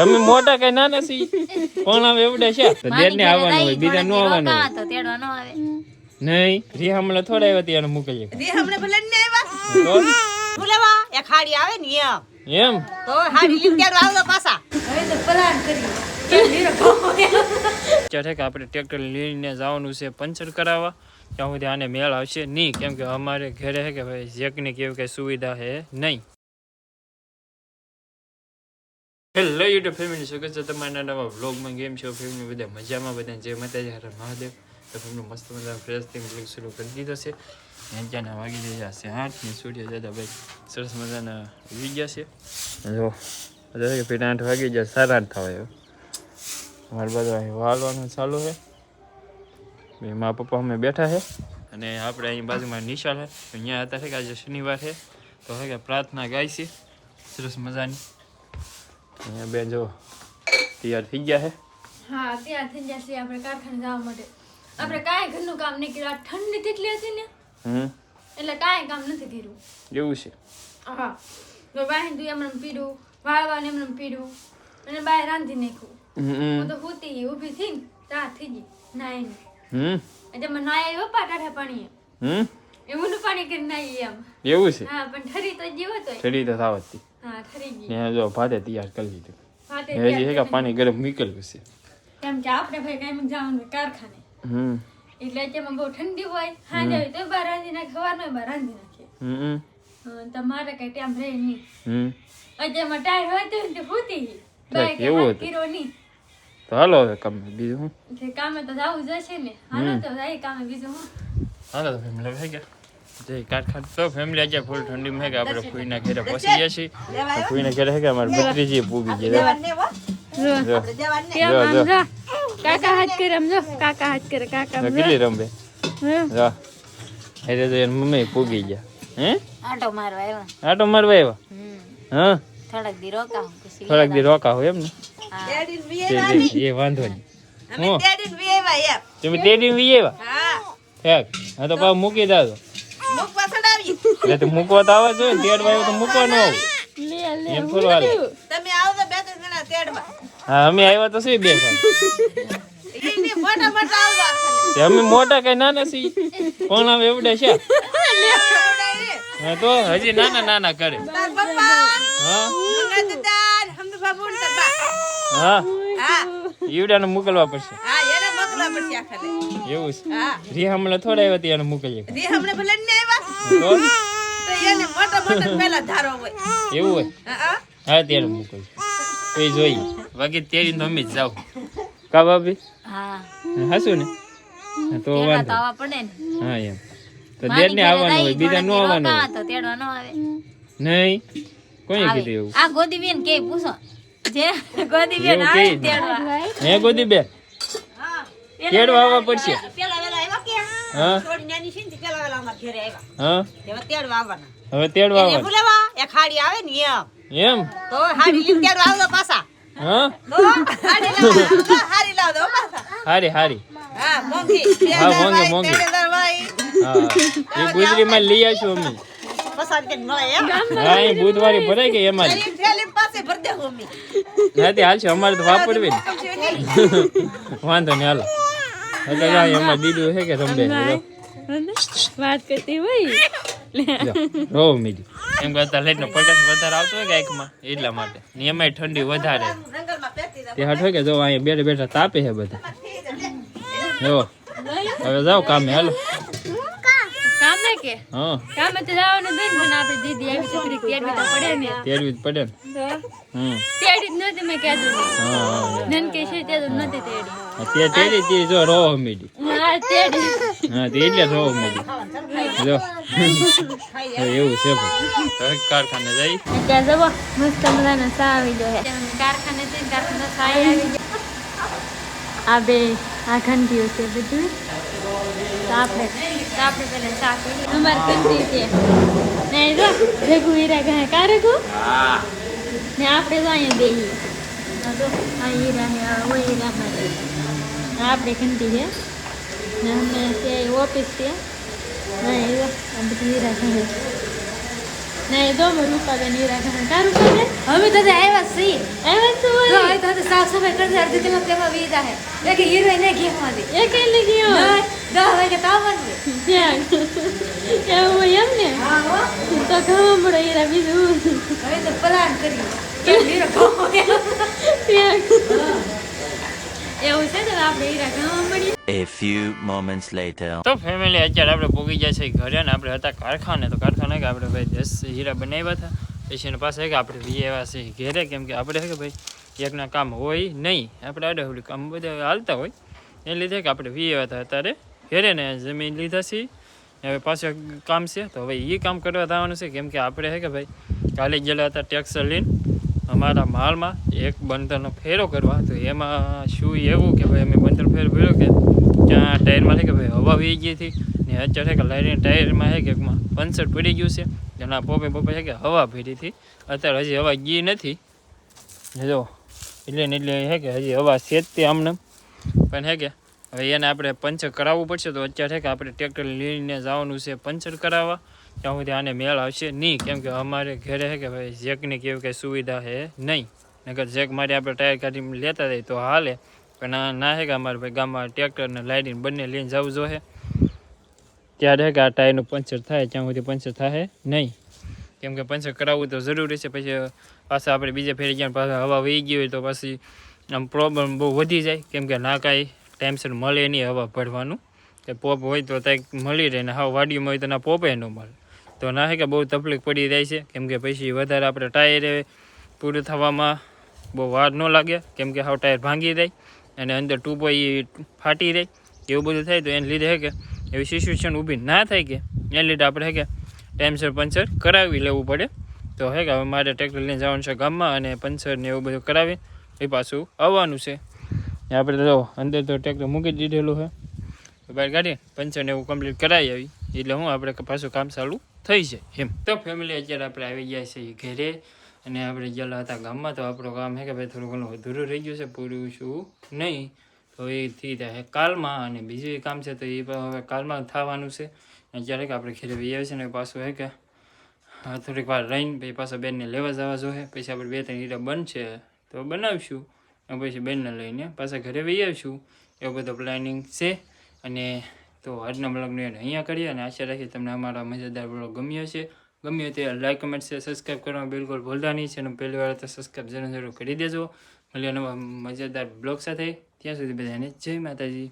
અમે મોટા કઈ નાના છીએ કોણ આવે એવડા છે તો દેર ને આવવાનું હોય બીજા નો આવવાનું હોય તો તેડવા નો આવે નહીં રી હમણાં થોડા આવ્યા ત્યાં મોકલીએ રી હમણાં ભલે ને આવ્યા બોલાવા એક હાડી આવે ને એમ તો હાડી લીન તેડવા આવજો પાછા હવે તો પ્લાન કરી ચારે કે આપણે ટ્રેક્ટર લઈને જવાનું છે પંચર કરાવવા ત્યાં સુધી આને મેળ આવશે નહીં કેમ કે અમારે ઘરે છે કે ભાઈ જેકની કેવી કઈ સુવિધા છે નહીં. હેલો યુટ્યુબ ફેમિલી સ્વાગત છે તમારા નવા વ્લોગમાં. કેમ છો ફેમિલી? બધા મજામાં? બધા જય માતાજી, હર મહાદેવ. તો ફેમિલી મસ્ત મજાનો ફ્રેશ થઈને બ્લોગ શરૂ કરી દીધો છે. અત્યારના વાગી રહ્યા છે 8 ને સૂર્ય દાદા ભાઈ સરસ મજાના ઉગી ગયા છે. જો કે પેલા 8 વાગી ગયા 8:30 થવા આવ્યો. મારા બધા વાળવાનું ચાલુ છે. મારા પપ્પા અમે બેઠા છે અને આપણે અહીં બાજુમાં નિશાળ છે અહીંયા હતા છે કે આજે શનિવાર છે તો હે કે પ્રાર્થના ગાય છે સરસ મજાની. અહીંયા બેન જો તૈયાર થઈ ગયા છે. હા તૈયાર થઈ ગયા છે આપણે કારખાને જવા માટે. આપણે કાંઈ ઘરનું કામ નહીં કર્યું. ઠંડી કેટલી હતી ને એટલે કાંઈ કામ નથી કર્યું. એવું છે? હા તો વાહન તું એમને પીડું વાળવાનું એમને પીડું અને બહાર રાંધી નાખ્યું. હું તો હોતી ઊભી થઈ ને તા થઈ ગઈ નાઈને એટલે મને નાયા પપ્પા ટાઢા પાણી એવું પાણી કરી નાઈ એમ. એવું છે? હા પણ ઠરી તો જેવો તો ઠરી તો થાવતી. હા ઠરી ગઈ ને જો ભાતે તૈયાર કરી લીધું. ભાતે હજી હે કે પાણી ગરમ નીકળ્યું છે કેમ કે આપણે ભાઈ કાંઈ જવાનું કારખાને એટલે અત્યારમાં બહુ ઠંડી હોય હાજે હોય તો બહાર રાંધી નાખે સવારનો બહાર રાંધી નાખે તમારે કઈ ટાઈમ રહે નહીં અત્યારમાં ટાઈમ હોય તો હોતી એવું કીરો નહીં તો હાલો હવે કામે બીજું શું કામે તો જવું જશે ને. હાલો તો જાય કામે બીજું હું હાલો તો ફેમિલી થઈ ગયા જય કારખાન. તો ફેમિલી આજે ફૂલ ઠંડીમાં હે કે આપણે ફૂઈના ઘરે પહોંચી ગયા છીએ. ફૂઈના ઘરે હે કે અમારી ભત્રીજી પૂગી ગયા. કાકા હાથ કરે એમ જો કાકા હાથ કરે કાકા કેટલી રંબે જા એટલે તો એની મમ્મી પૂગી ગયા. હે આટો મારવા આવ્યા. આટો મારવા આવ્યા? હા થોડાક દી રોકાવ પછી થોડાક દી રોકાવ એમ ને? ડેડીન વી આવ્યા એ વાંધો નહીં. અમે ડેડીન વી આવ્યા એમ. તમે તેડી વી આવ્યા? હા ઠેક હા તો પાછું મૂકી દાદો મૂકવા સડાવી એટલે તો મૂકવા તો આવે છે ને તેડવા આવ્યો તો મૂકવા ન આવું એમ થોડું હાલે. તમે આવજો બે ત્રણ જણા તેડવા. હા અમે આવ્યા તો છે બે ભાઈ. ઈને મોટા મોટા આવજો તે અમે મોટા કઈ નાના છીએ કોણ આવે એવડા છે? હા તો હજી નાના નાના કરે. તાર પપ્પા હા મંગા દાદા હમદુ બાબુ ને તાર બા. હા હા ઈવડાને મોકલવા પડશે. હા એને મોકલવા પડશે આખરે. એવું છે? હા રી હમણાં થોડા આવ્યા ત્યાં મોકલીએ રી હમણે ભલે ને આવ્યા તો તો એને મોટા મોટા પહેલા ધારો હોય. એવું હોય? હા હા ત્યારે મોકલજો તો એ જોઈએ બાકી તેરી તો અમે જ જાવ કા ભાભી? હા હાસુ ને? હા, તો વાંધો આવા પડે ને હા એમ તો દેર ને આવવાનું હોય બીજા નો આવવાનું હોય તો તેડવા નો આવે નહીં કોઈ કીધું એવું? આ ગોદી બેન કે પૂછો જે ગોદી બેન એવું આવે કે તેડવા હે ગોદી બેન તેડવા આવવા પડશે. પેલા વેલા આવ્યા કે હા થોડી નાની છે ને પેલા વેલા અમાર ઘરે આવ્યા. હા હવે તેડવા આવવાના. હવે તેડવા એને આવવાનું બોલાવા એક હાડી આવે ને એમ? તો હાડી લીન તેડવા આવજો પાછા. હા તો હાડી લાવજો હાડી લાવજો પાછા. હારી હારી હા મોંઘી હા, મોંઘી, મોંઘી. ભાઈ હા એ ગુજરીમાં લઈ આવશું અમે. પસાર કે મળે એમ હા એ બુધવારે ભરાઈ ગઈ અમારે. એ થેલી પાસે ભર દે હોમી નથી હાલશે અમારે તો વાપરવી ને વાંધો નહીં હાલો એટલે જાય અમારે દીદું છે કે રંબે વાત કરતી હોય રો મીડી એમ કરતા લાઈટ નો પ્રકાશ વધારે આવતો હોય કે આંખમાં એટલા માટે ને એમાંય ઠંડી વધારે જંગલમાં પેતી દે તે હાથ હોય કે જો અહીંયા બેઠા બેઠા તાપે છે બધા. જો હવે જાઓ કામે હાલો. કામે કે હા કામે તો જવાનું દે ને આપણે દીદી આવી તો તેડવી તો પડે ને તેડવી જ પડે ને. તેડી જ નથી મેં કીધું હા હા નન કે છે તે તો નથી તેડી તે તેડી તે જો રો મીડી હા તેડી હા તે એટલે રો મીડી જો એવું છે ભાઈ. હવે કારખાને જઈ અત્યારે જવો મસ્ત મજાનો સા આવી ગયો છે કારખાને જઈને કારખાને સા આવી ગયો. આ બે આ ઘંટીઓ છે બધું તો આપણે પેલા સા કરી અમારે ઘંટી છે ને જો ભેગું હીરા ગયા કારકુ ને આપણે તો અહીંયા બેહીએ તો આ હીરા હે આ ઓય હીરા માટે આપણે ઘંટી છે ને અમે છે ઓફિસ છે ના એ આ બધી હીરા છે નહીં તો રૂપાબેન હીરા ઘણા કા રૂપાબેન હવે તો આવ્યા છીએ આવ્યા તો તો હોય હવે તો સાફ સફાઈ કરતી અડધી કલાક તેમાં વીતા હે એટલે હીરો ને ઘેમાં દે એ કઈ લઈ ગયો 10 વાગે તાવન દે ત્યાં એવું હોય એમ ને હા હો તો ખબર પડે હીરા બીજું હવે તો પ્લાન કરી કે હીરો ખાવો ત્યાં એવું છે તો આપણે હીરા ઘણા મળીએ A few moments later. તો ફેમિલી અત્યારે આપણે પોગી જાય છે ઘરે ને આપણે હતા કારખાને તો કારખાને કે આપણે ભાઈ 10 હીરા બનાવ્યા હતા પછી એના પાસે કે આપણે વી એવા છે ઘેરે કેમ કે આપણે કે ભાઈ એકના કામ હોય નહીં આપણે આડે કામ બધા હાલતા હોય એ લીધે કે આપણે વી એવા હતા અત્યારે ઘેરે ને જમીન લીધા છે હવે પાછું કામ છે તો હવે એ કામ કરવા થવાનું છે કેમ કે આપણે કે ભાઈ કાલે ગયેલા હતા ટેક્સર લઈને અમારા માલમાં એક બંધરનો ફેરો કરવા તો એમાં શું એવું કે ભાઈ અમે બંધર ફેરો ફેરો કે ત્યાં ટાયરમાં છે કે ભાઈ હવા વી ગઈ હતી ને અત્યારે કે લાઈન ટાયરમાં છે કે એકમાં પંચર પડી ગયું છે એના પોપે છે કે હવા ભરી હતી અત્યારે હજી હવા ગઈ નથી જો એટલે ને એટલે છે કે હજી હવા સેજતી આમને પણ છે કે હવે એને આપણે પંચર કરાવવું પડશે તો અત્યારે છે કે આપણે ટ્રેક્ટર લઈને જવાનું છે પંચર કરાવવા ત્યાં સુધી આને મેળ આવશે નહીં કેમ કે અમારે ઘરે છે કે ભાઈ જેકની કેવી કંઈ સુવિધા છે નહીં નકર જેક મારે આપણે ટાયર કાઢીને લેતા જઈએ તો હાલે પણ ના છે કે અમારે ભાઈ ગામમાં ટ્રેક્ટરને લાઈડીને બંને લઈને જવું જોઈએ ત્યારે કે આ ટાયરનું પંચર થાય ત્યાં સુધી પંચર થાય નહીં કેમ કે પંચર કરાવવું તો જરૂરી છે પછી પાછા આપણે બીજે ફેરી ગયા પાછા હવા વહી ગઈ હોય તો પછી આમ પ્રોબ્લેમ બહુ વધી જાય કેમ કે ના કાંઈ ટાઈમસર મળે નહીં હવા ભરવાનું કે પોપ હોય તો ત્યાં મળી રહે ને હા વાડીમાં હોય તો ના પોપે ન મળે તો ના છે કે બહુ તકલીફ પડી જાય છે કેમ કે પછી વધારે આપણે ટાયરે પૂરું થવામાં બહુ વાર ન લાગે કેમ કે હાવ ટાયર ભાંગી જાય અને અંદર ટ્યુબો એ ફાટી જાય એવું બધું થાય તો એને લીધે છે કે એવી સિચ્યુએશન ઊભી ના થાય કે એને લીધે આપણે છે કે ટાઈમસર પંચર કરાવી લેવું પડે તો હે કે હવે મારે ટ્રેક્ટર લઈને જવાનું છે ગામમાં અને પંચર ને એવું બધું કરાવી એ પાછું આવવાનું છે આપણે તો અંદર તો ટ્રેક્ટર મૂકી દીધેલું છે બહાર કાઢીએ પંચર ને એવું કમ્પ્લીટ કરાવી આવી એટલે હું આપણે પાછું કામ ચાલુ થઈ જાય એમ તો ફેમિલી અત્યારે આપણે આવી ગયા છીએ ઘરે અને આપણે ગયેલા હતા ગામમાં તો આપણું કામ છે કે ભાઈ થોડું ઘણું અધૂરું રહી ગયું છે પૂરું શું નહીં તો એ થઈ જાય કાલમાં અને બીજું કામ છે તો એ હવે કાલમાં થવાનું છે અત્યારે કે આપણે ઘરે આવી છે ને પાછું છે કે થોડીક વાર રહીને પછી પાછા બેનને લેવા જવા જોઈએ પછી આપણે 2-3 હીરા બનશે તો બનાવીશું અને પછી બેનને લઈને પાછા ઘરે આવી આવીશું એવો બધો પ્લાનિંગ છે અને તો આજના બ્લોગને અહીંયા કરીએ અને આશા રાખીએ તમને અમારા મજેદાર બ્લોગ ગમ્યો છે ગમ્યો તે લાઈક કમેન્ટ છે સબસ્ક્રાઈબ કરવાનું બિલકુલ ભૂલતા નહીં છે અને પહેલી વાર તો સબસ્ક્રાઈબ જરૂર કરી દેજો મળીએ નવા મજેદાર બ્લોગ સાથે ત્યાં સુધી બધાને જય માતાજી.